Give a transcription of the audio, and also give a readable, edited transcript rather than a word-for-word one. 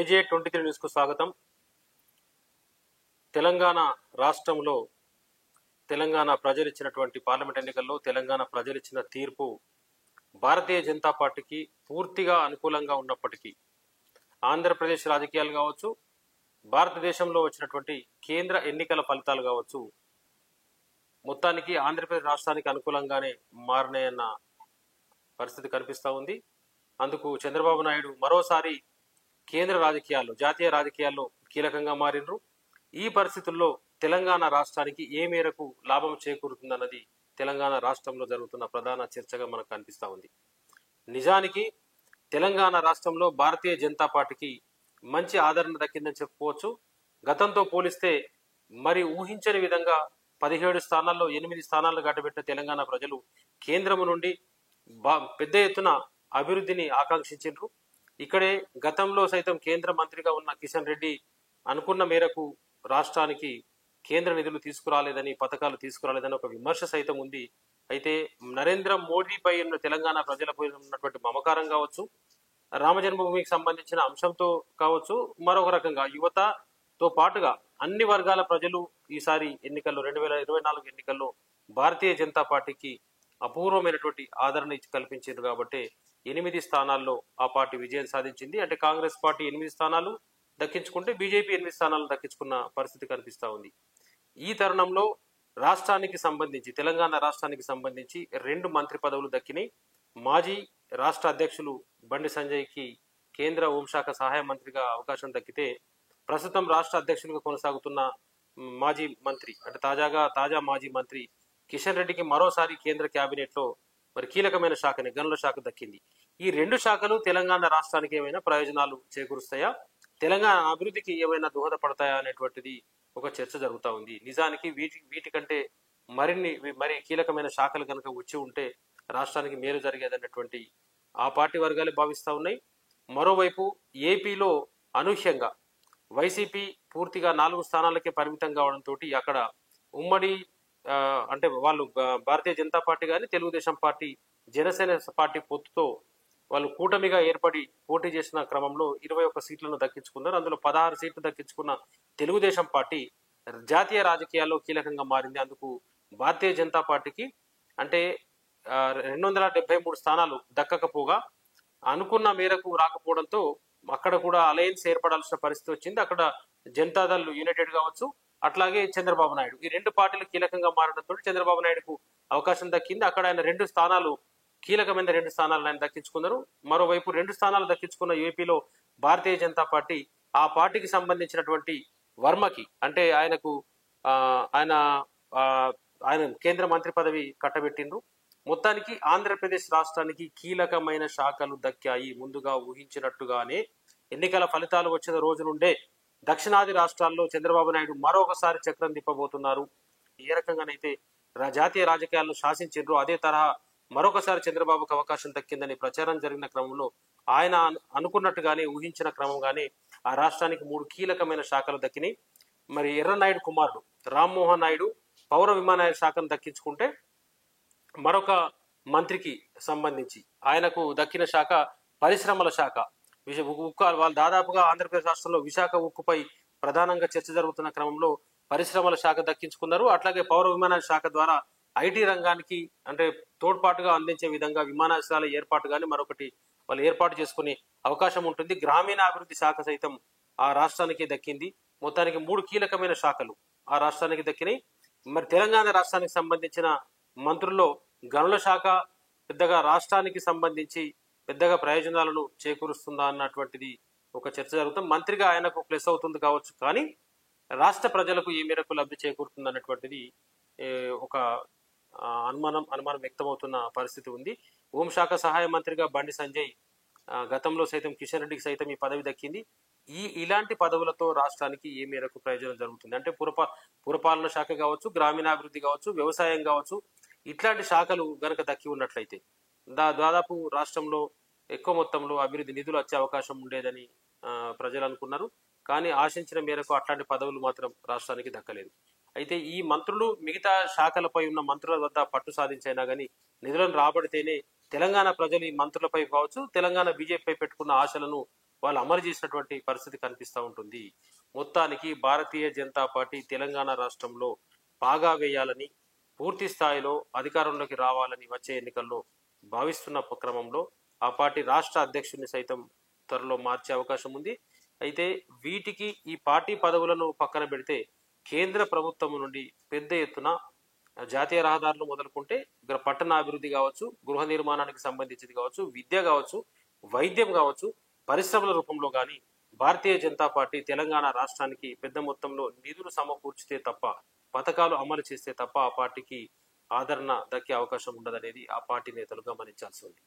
AJ23 news కు స్వాగతం. తెలంగాణ రాష్ట్రంలో తెలంగాణ ప్రజలు ఇచ్చినటువంటి పార్లమెంట్ ఎన్నికల్లో తెలంగాణ ప్రజలు ఇచ్చిన తీర్పు భారతీయ జనతా పార్టీకి పూర్తిగా అనుకూలంగా ఉన్నప్పటికీ ఆంధ్రప్రదేశ్ రాజకీయాలు కావచ్చు, భారతదేశంలో వచ్చినటువంటి కేంద్ర ఎన్నికల ఫలితాలు కావచ్చు, మొత్తానికి ఆంధ్రప్రదేశ్ రాష్ట్రానికి అనుకూలంగానే మారినాయన్న పరిస్థితి కనిపిస్తూ ఉంది. అందుకు చంద్రబాబు నాయుడు మరోసారి కేంద్ర రాజకీయాల్లో, జాతీయ రాజకీయాల్లో కీలకంగా మారినరు. ఈ పరిస్థితుల్లో తెలంగాణ రాష్ట్రానికి ఏ మేరకు లాభం చేకూరుతుందన్నది తెలంగాణ రాష్ట్రంలో జరుగుతున్న ప్రధాన చర్చగా మనకు కనిపిస్తూ ఉంది. నిజానికి తెలంగాణ రాష్ట్రంలో భారతీయ జనతా పార్టీకి మంచి ఆదరణ దక్కిందని చెప్పుకోవచ్చు. గతంతో పోలిస్తే మరి ఊహించని విధంగా 17 స్థానాల్లో 8 స్థానాలు గట్టబెట్టిన తెలంగాణ ప్రజలు కేంద్రము నుండి పెద్ద ఎత్తున అభివృద్ధిని ఆకాంక్షించారు. ఇక్కడే గతంలో సైతం కేంద్ర మంత్రిగా ఉన్న కిషన్ రెడ్డి అనుకున్న మేరకు రాష్ట్రానికి కేంద్ర నిధులు తీసుకురాలేదని, పథకాలు తీసుకురాలేదని ఒక విమర్శ సైతం ఉంది. అయితే నరేంద్ర మోడీపై ఉన్న తెలంగాణ ప్రజలపై ఉన్నటువంటి మమకారం కావచ్చు, రామజన్మభూమికి సంబంధించిన అంశంతో కావచ్చు, మరొక రకంగా యువతతో పాటుగా అన్ని వర్గాల ప్రజలు ఈసారి ఎన్నికల్లో 2024 ఎన్నికల్లో భారతీయ జనతా పార్టీకి అపూర్వమైనటువంటి ఆదరణ కల్పించారు. కాబట్టి 8 స్థానాల్లో ఆ పార్టీ విజయం సాధించింది. అంటే కాంగ్రెస్ పార్టీ 8 స్థానాలు దక్కించుకుంటే బీజేపీ 8 స్థానాలు దక్కించుకున్న పరిస్థితి కనిపిస్తూ ఉంది. ఈ తరుణంలో రాష్ట్రానికి సంబంధించి, తెలంగాణ రాష్ట్రానికి సంబంధించి 2 మంత్రి పదవులు దక్కినాయి. మాజీ రాష్ట్ర అధ్యక్షులు బండి సంజయ్కి కేంద్ర హోంశాఖ సహాయ మంత్రిగా అవకాశం దక్కితే, ప్రస్తుతం రాష్ట్ర అధ్యక్షులుగా కొనసాగుతున్న మాజీ మంత్రి, అంటే తాజా మాజీ మంత్రి కిషన్ రెడ్డికి మరోసారి కేంద్ర కేబినెట్ లో మరి కీలకమైన శాఖని, గనుల శాఖ దక్కింది. ఈ 2 శాఖలు తెలంగాణ రాష్ట్రానికి ఏమైనా ప్రయోజనాలు చేకూరుస్తాయా, తెలంగాణ అభివృద్ధికి ఏమైనా దోహదపడతాయా అనేటువంటిది ఒక చర్చ జరుగుతూ ఉంది. నిజానికి వీటికంటే మరి కీలకమైన శాఖలు కనుక వచ్చి ఉంటే రాష్ట్రానికి మేలు జరిగేదన్నటువంటి ఆ పార్టీ వర్గాలే భావిస్తూ ఉన్నాయి. మరోవైపు ఏపీలో అనూహ్యంగా వైసీపీ పూర్తిగా 4 స్థానాలకే పరిమితం కావడంతో అక్కడ ఉమ్మడి అంటే వాళ్ళు భారతీయ జనతా పార్టీ కానీ, తెలుగుదేశం పార్టీ, జనసేన పార్టీ పొత్తుతో వాళ్ళు కూటమిగా ఏర్పడి పోటీ చేసిన క్రమంలో 21 సీట్లను దక్కించుకున్నారు. అందులో 16 సీట్లు దక్కించుకున్న తెలుగుదేశం పార్టీ జాతీయ రాజకీయాల్లో కీలకంగా మారింది. అందుకు భారతీయ జనతా పార్టీకి అంటే 273 స్థానాలు దక్కకపోగా అనుకున్న మేరకు రాకపోవడంతో అక్కడ కూడా అలయన్స్ ఏర్పడాల్సిన పరిస్థితి వచ్చింది. అక్కడ జనతాదళ్ యునైటెడ్ కావచ్చు, అట్లాగే చంద్రబాబు నాయుడు, ఈ 2 పార్టీలు కీలకంగా మారడంతో చంద్రబాబు నాయుడుకు అవకాశం దక్కింది. అక్కడ ఆయన 2 స్థానాలు, కీలకమైన 2 స్థానాలను ఆయన దక్కించుకున్నారు. మరోవైపు 2 స్థానాలు దక్కించుకున్న ఏపీలో భారతీయ జనతా పార్టీ ఆ పార్టీకి సంబంధించినటువంటి వర్మకి, అంటే ఆయన కేంద్ర మంత్రి పదవి కట్టబెట్టిండ్రు. మొత్తానికి ఆంధ్రప్రదేశ్ రాష్ట్రానికి కీలకమైన శాఖలు దక్కాయి. ముందుగా ఊహించినట్టుగానే ఎన్నికల ఫలితాలు వచ్చిన రోజు నుండే దక్షిణాది రాష్ట్రాల్లో చంద్రబాబు నాయుడు మరొకసారి చక్రం తిప్పబోతున్నారు. ఏ రకంగానైతే జాతీయ రాజకీయాలను శాసించారో అదే తరహా మరొకసారి చంద్రబాబుకు అవకాశం దక్కిందని ప్రచారం జరిగిన క్రమంలో ఆయన అనుకున్నట్టుగానే, ఊహించిన క్రమంగానే ఆ రాష్ట్రానికి 3 కీలకమైన శాఖలు దక్కినాయి. మరి ఎర్రనాయుడు కుమారుడు రామ్మోహన్ నాయుడు పౌర విమానయాన శాఖను దక్కించుకుంటే, మరొక మంత్రికి సంబంధించి ఆయనకు దక్కిన శాఖ పరిశ్రమల శాఖ. వాళ్ళు దాదాపుగా ఆంధ్రప్రదేశ్ రాష్ట్రంలో విశాఖ ఉక్కుపై ప్రధానంగా చర్చ జరుగుతున్న క్రమంలో పరిశ్రమల శాఖ దక్కించుకున్నారు. అట్లాగే పౌర విమానయాన శాఖ ద్వారా ఐటీ రంగానికి అంటే తోడ్పాటుగా అందించే విధంగా విమానాశ్రయాల ఏర్పాటు కానీ మరొకటి వాళ్ళు ఏర్పాటు చేసుకునే అవకాశం ఉంటుంది. గ్రామీణాభివృద్ధి శాఖ సైతం ఆ రాష్ట్రానికి దక్కింది. మొత్తానికి 3 కీలకమైన శాఖలు ఆ రాష్ట్రానికి దక్కినాయి. మరి తెలంగాణ రాష్ట్రానికి సంబంధించిన మంత్రుల్లో గనుల శాఖ పెద్దగా రాష్ట్రానికి సంబంధించి పెద్దగా ప్రయోజనాలను చేకూరుస్తుందా అన్నటువంటిది ఒక చర్చ జరుగుతుంది. మంత్రిగా ఆయనకు ప్లస్ అవుతుంది కావచ్చు, కానీ రాష్ట్ర ప్రజలకు ఏ మేరకు లబ్ధి చేకూరుతుంది అన్నటువంటిది ఒక అనుమానం వ్యక్తమవుతున్న పరిస్థితి ఉంది. హోంశాఖ సహాయ మంత్రిగా బండి సంజయ్, గతంలో సైతం కిషన్ రెడ్డికి సైతం ఈ పదవి దక్కింది. ఇలాంటి పదవులతో రాష్ట్రానికి ఏ మేరకు ప్రయోజనం జరుగుతుంది అంటే పురపాలన శాఖ కావచ్చు, గ్రామీణాభివృద్ధి కావచ్చు, వ్యవసాయం కావచ్చు, ఇట్లాంటి శాఖలు గనక దక్కి ఉన్నట్లయితే దాదాపు రాష్ట్రంలో ఎక్కువ మొత్తంలో అభివృద్ధి నిధులు వచ్చే అవకాశం ఉండేదని ప్రజలు అనుకున్నారు. కానీ ఆశించిన మేరకు అట్లాంటి పదవులు మాత్రం రాష్ట్రానికి దక్కలేదు. అయితే ఈ మంత్రులు మిగతా శాఖలపై ఉన్న మంత్రుల వద్ద పట్టు సాధించైనా కానీ నిధులను రాబడితేనే తెలంగాణ ప్రజలు ఈ మంత్రులపై కావచ్చు, తెలంగాణ బీజేపీపై పెట్టుకున్న ఆశలను వాళ్ళు అమలు చేసినటువంటి పరిస్థితి కనిపిస్తూ ఉంటుంది. మొత్తానికి భారతీయ జనతా పార్టీ తెలంగాణ రాష్ట్రంలో పాగా వేయాలని, పూర్తి స్థాయిలో అధికారంలోకి రావాలని వచ్చే ఎన్నికల్లో భావిస్తున్న క్రమంలో ఆ పార్టీ రాష్ట్ర అధ్యక్షుడిని సైతం త్వరలో మార్చే అవకాశం ఉంది. అయితే వీటికి ఈ పార్టీ పదవులను పక్కన పెడితే కేంద్ర ప్రభుత్వం నుండి పెద్ద ఎత్తున జాతీయ రహదారులు మొదలుకుంటే ఇక్కడ పట్టణాభివృద్ధి కావచ్చు, గృహ నిర్మాణానికి సంబంధించింది కావచ్చు, విద్య కావచ్చు, వైద్యం కావచ్చు, పరిశ్రమల రూపంలో కానీ భారతీయ జనతా పార్టీ తెలంగాణ రాష్ట్రానికి పెద్ద మొత్తంలో నిధులు సమకూర్చితే తప్ప, పథకాలు అమలు చేస్తే తప్ప ఆ పార్టీకి ఆదరణ దక్కే అవకాశం ఉండదనేది ఆ పార్టీ నేతలు గమనించాల్సి ఉంది.